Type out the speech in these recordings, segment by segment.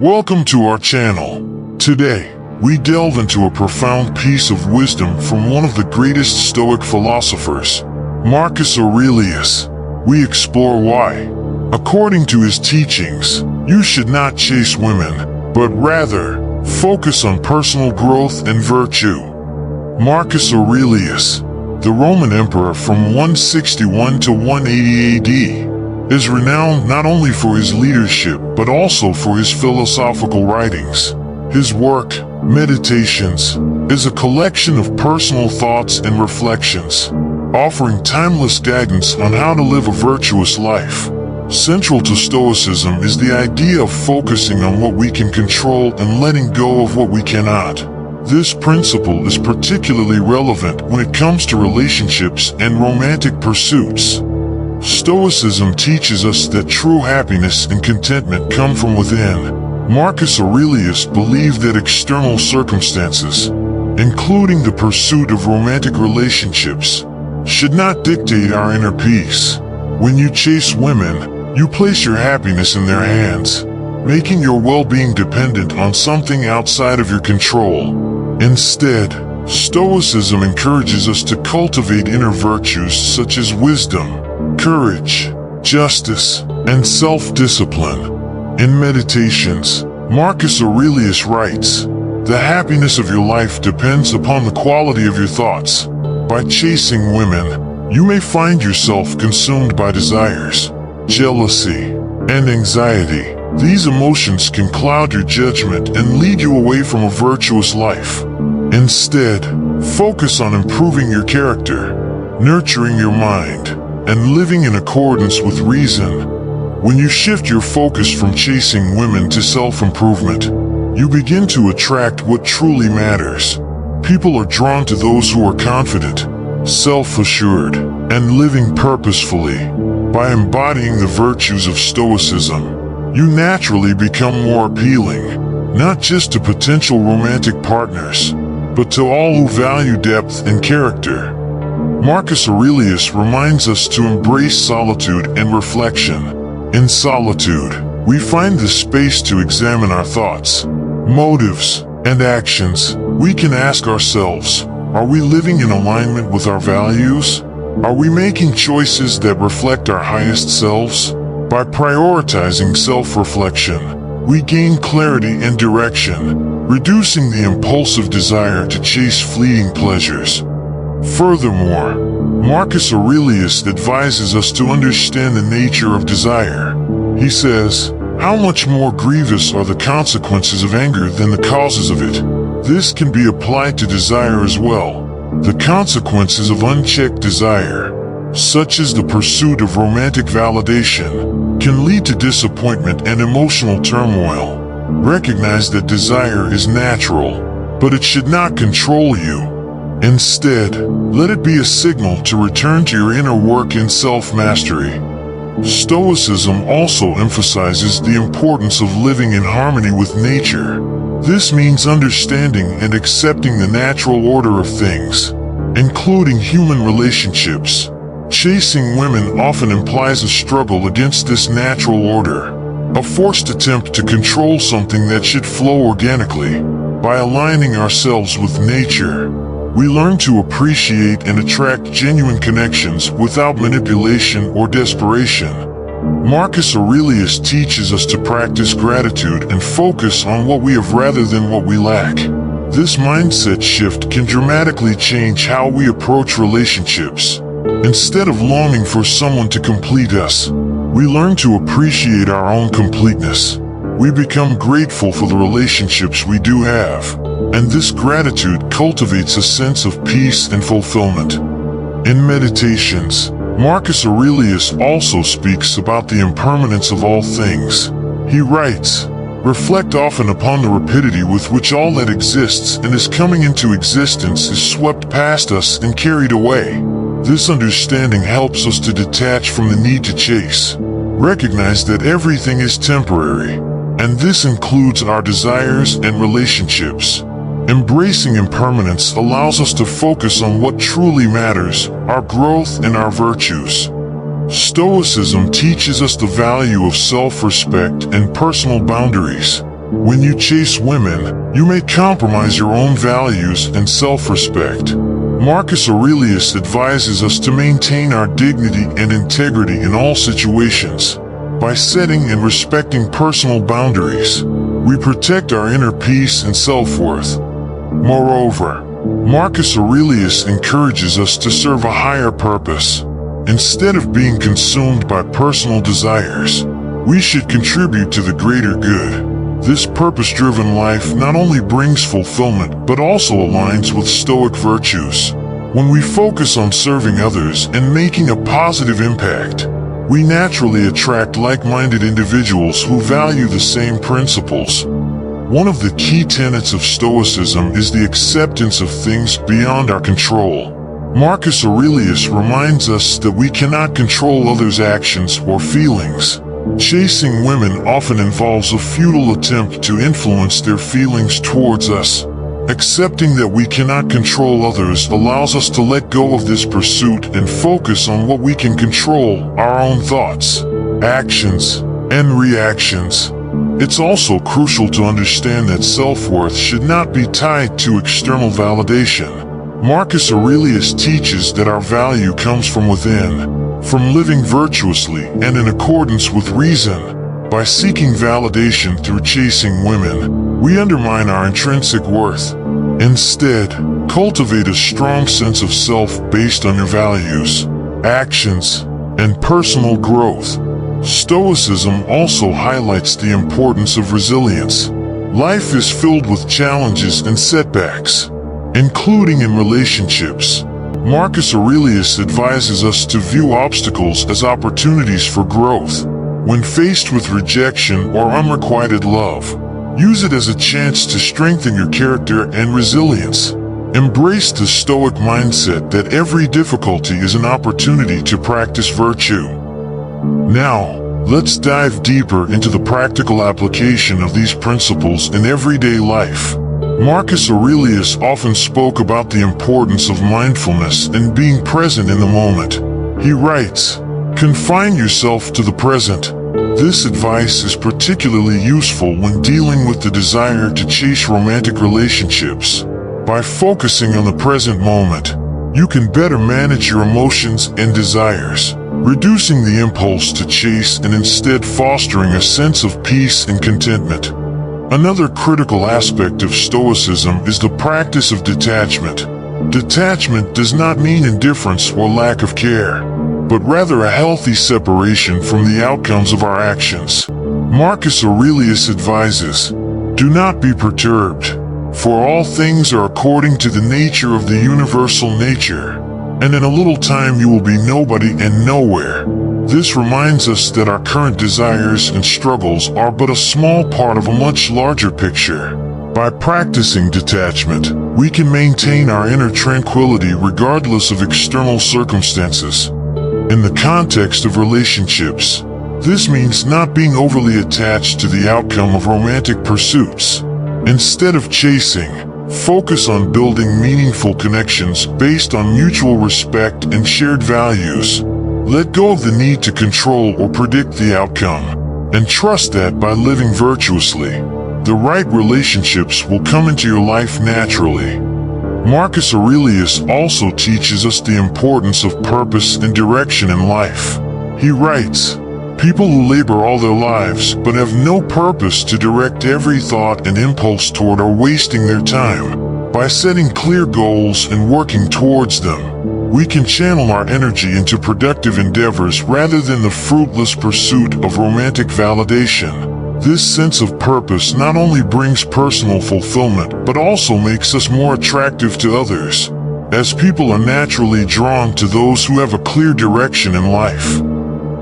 Welcome to our channel. Today, we delve into a profound piece of wisdom from one of the greatest Stoic philosophers, Marcus Aurelius. We explore why, according to his teachings, you should not chase women, but rather focus on personal growth and virtue. Marcus Aurelius, the Roman emperor from 161 to 180 AD, is renowned not only for his leadership but also for his philosophical writings. His work, Meditations, is a collection of personal thoughts and reflections, offering timeless guidance on how to live a virtuous life. Central to Stoicism is the idea of focusing on what we can control and letting go of what we cannot. This principle is particularly relevant when it comes to relationships and romantic pursuits. Stoicism teaches us that true happiness and contentment come from within. Marcus Aurelius believed that external circumstances, including the pursuit of romantic relationships, should not dictate our inner peace. When you chase women, you place your happiness in their hands, making your well-being dependent on something outside of your control. Instead, Stoicism encourages us to cultivate inner virtues such as wisdom, courage, justice, and self-discipline. In Meditations, Marcus Aurelius writes, "The happiness of your life depends upon the quality of your thoughts. By chasing women, you may find yourself consumed by desires, jealousy, and anxiety. These emotions can cloud your judgment and lead you away from a virtuous life. Instead, focus on improving your character, nurturing your mind, and living in accordance with reason. When you shift your focus from chasing women to self-improvement, you begin to attract what truly matters. People are drawn to those who are confident, self-assured, and living purposefully. By embodying the virtues of Stoicism, you naturally become more appealing, not just to potential romantic partners, but to all who value depth and character." Marcus Aurelius reminds us to embrace solitude and reflection. In solitude, we find the space to examine our thoughts, motives, and actions. We can ask ourselves, are we living in alignment with our values? Are we making choices that reflect our highest selves? By prioritizing self-reflection, we gain clarity and direction, reducing the impulsive desire to chase fleeting pleasures. Furthermore, Marcus Aurelius advises us to understand the nature of desire. He says, "How much more grievous are the consequences of anger than the causes of it?" This can be applied to desire as well. The consequences of unchecked desire, such as the pursuit of romantic validation, can lead to disappointment and emotional turmoil. Recognize that desire is natural, but it should not control you. Instead, let it be a signal to return to your inner work and self-mastery. Stoicism also emphasizes the importance of living in harmony with nature. This means understanding and accepting the natural order of things, including human relationships. Chasing women often implies a struggle against this natural order, a forced attempt to control something that should flow organically. By aligning ourselves with nature, we learn to appreciate and attract genuine connections without manipulation or desperation. Marcus Aurelius teaches us to practice gratitude and focus on what we have rather than what we lack. This mindset shift can dramatically change how we approach relationships. Instead of longing for someone to complete us, we learn to appreciate our own completeness. We become grateful for the relationships we do have, and this gratitude cultivates a sense of peace and fulfillment. In Meditations, Marcus Aurelius also speaks about the impermanence of all things. He writes, "Reflect often upon the rapidity with which all that exists and is coming into existence is swept past us and carried away." This understanding helps us to detach from the need to chase. Recognize that everything is temporary, and this includes our desires and relationships. Embracing impermanence allows us to focus on what truly matters, our growth and our virtues. Stoicism teaches us the value of self-respect and personal boundaries. When you chase women, you may compromise your own values and self-respect. Marcus Aurelius advises us to maintain our dignity and integrity in all situations. By setting and respecting personal boundaries, we protect our inner peace and self-worth. Moreover, Marcus Aurelius encourages us to serve a higher purpose. Instead of being consumed by personal desires, we should contribute to the greater good. This purpose-driven life not only brings fulfillment but also aligns with Stoic virtues. When we focus on serving others and making a positive impact, we naturally attract like-minded individuals who value the same principles. One of the key tenets of Stoicism is the acceptance of things beyond our control. Marcus Aurelius reminds us that we cannot control others' actions or feelings. Chasing women often involves a futile attempt to influence their feelings towards us. Accepting that we cannot control others allows us to let go of this pursuit and focus on what we can control, our own thoughts, actions, and reactions. It's also crucial to understand that self-worth should not be tied to external validation. Marcus Aurelius teaches that our value comes from within, from living virtuously and in accordance with reason. By seeking validation through chasing women, we undermine our intrinsic worth. Instead, cultivate a strong sense of self based on your values, actions, and personal growth. Stoicism also highlights the importance of resilience. Life is filled with challenges and setbacks, including in relationships. Marcus Aurelius advises us to view obstacles as opportunities for growth. When faced with rejection or unrequited love, use it as a chance to strengthen your character and resilience. Embrace the Stoic mindset that every difficulty is an opportunity to practice virtue. Now, let's dive deeper into the practical application of these principles in everyday life. Marcus Aurelius often spoke about the importance of mindfulness and being present in the moment. He writes, "Confine yourself to the present." This advice is particularly useful when dealing with the desire to chase romantic relationships. By focusing on the present moment, you can better manage your emotions and desires, reducing the impulse to chase and instead fostering a sense of peace and contentment. Another critical aspect of Stoicism is the practice of detachment. Detachment does not mean indifference or lack of care, but rather a healthy separation from the outcomes of our actions. Marcus Aurelius advises, "Do not be perturbed, for all things are according to the nature of the universal nature, and in a little time you will be nobody and nowhere." This reminds us that our current desires and struggles are but a small part of a much larger picture. By practicing detachment, we can maintain our inner tranquility regardless of external circumstances. In the context of relationships, this means not being overly attached to the outcome of romantic pursuits. Instead of chasing, focus on building meaningful connections based on mutual respect and shared values. Let go of the need to control or predict the outcome, and trust that by living virtuously, the right relationships will come into your life naturally. Marcus Aurelius also teaches us the importance of purpose and direction in life. He writes, "People who labor all their lives but have no purpose to direct every thought and impulse toward are wasting their time. By setting clear goals and working towards them, we can channel our energy into productive endeavors rather than the fruitless pursuit of romantic validation." This sense of purpose not only brings personal fulfillment but also makes us more attractive to others, as people are naturally drawn to those who have a clear direction in life.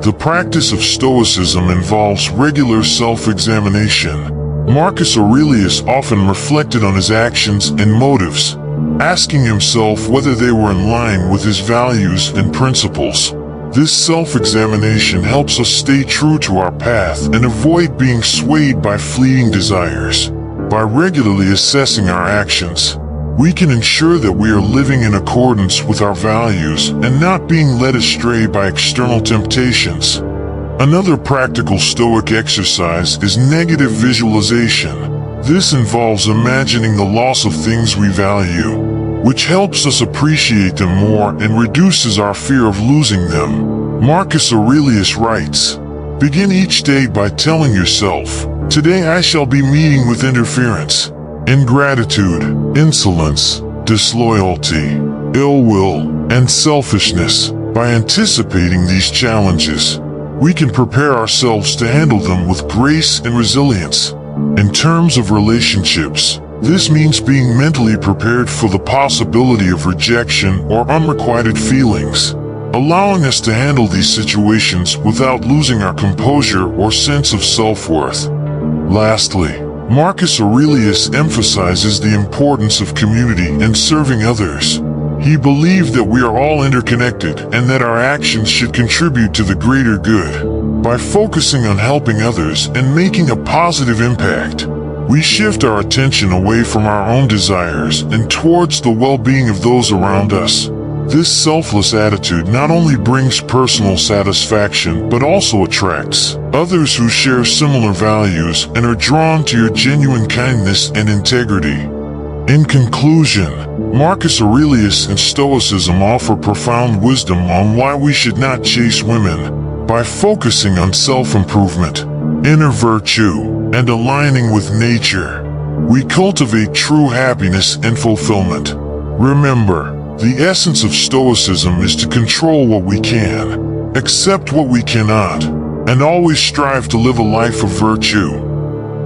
The practice of Stoicism involves regular self-examination. Marcus Aurelius often reflected on his actions and motives, asking himself whether they were in line with his values and principles. This self-examination helps us stay true to our path and avoid being swayed by fleeting desires. By regularly assessing our actions, we can ensure that we are living in accordance with our values and not being led astray by external temptations. Another practical Stoic exercise is negative visualization. This involves imagining the loss of things we value, which helps us appreciate them more and reduces our fear of losing them. Marcus Aurelius writes, "Begin each day by telling yourself, 'Today I shall be meeting with interference, ingratitude, insolence, disloyalty, ill will, and selfishness.' By anticipating these challenges, we can prepare ourselves to handle them with grace and resilience. In terms of relationships, this means being mentally prepared for the possibility of rejection or unrequited feelings, allowing us to handle these situations without losing our composure or sense of self-worth. Lastly, Marcus Aurelius emphasizes the importance of community and serving others. He believed that we are all interconnected and that our actions should contribute to the greater good. By focusing on helping others and making a positive impact, we shift our attention away from our own desires and towards the well-being of those around us. This selfless attitude not only brings personal satisfaction but also attracts others who share similar values and are drawn to your genuine kindness and integrity. In conclusion, Marcus Aurelius and Stoicism offer profound wisdom on why we should not chase women. By focusing on self-improvement, inner virtue, and aligning with nature, we cultivate true happiness and fulfillment. Remember, the essence of Stoicism is to control what we can, accept what we cannot, and always strive to live a life of virtue.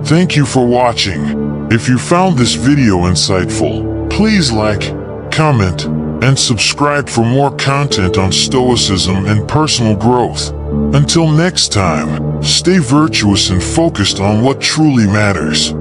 Thank you for watching. If you found this video insightful, please like, comment, and subscribe for more content on Stoicism and personal growth. Until next time, stay virtuous and focused on what truly matters.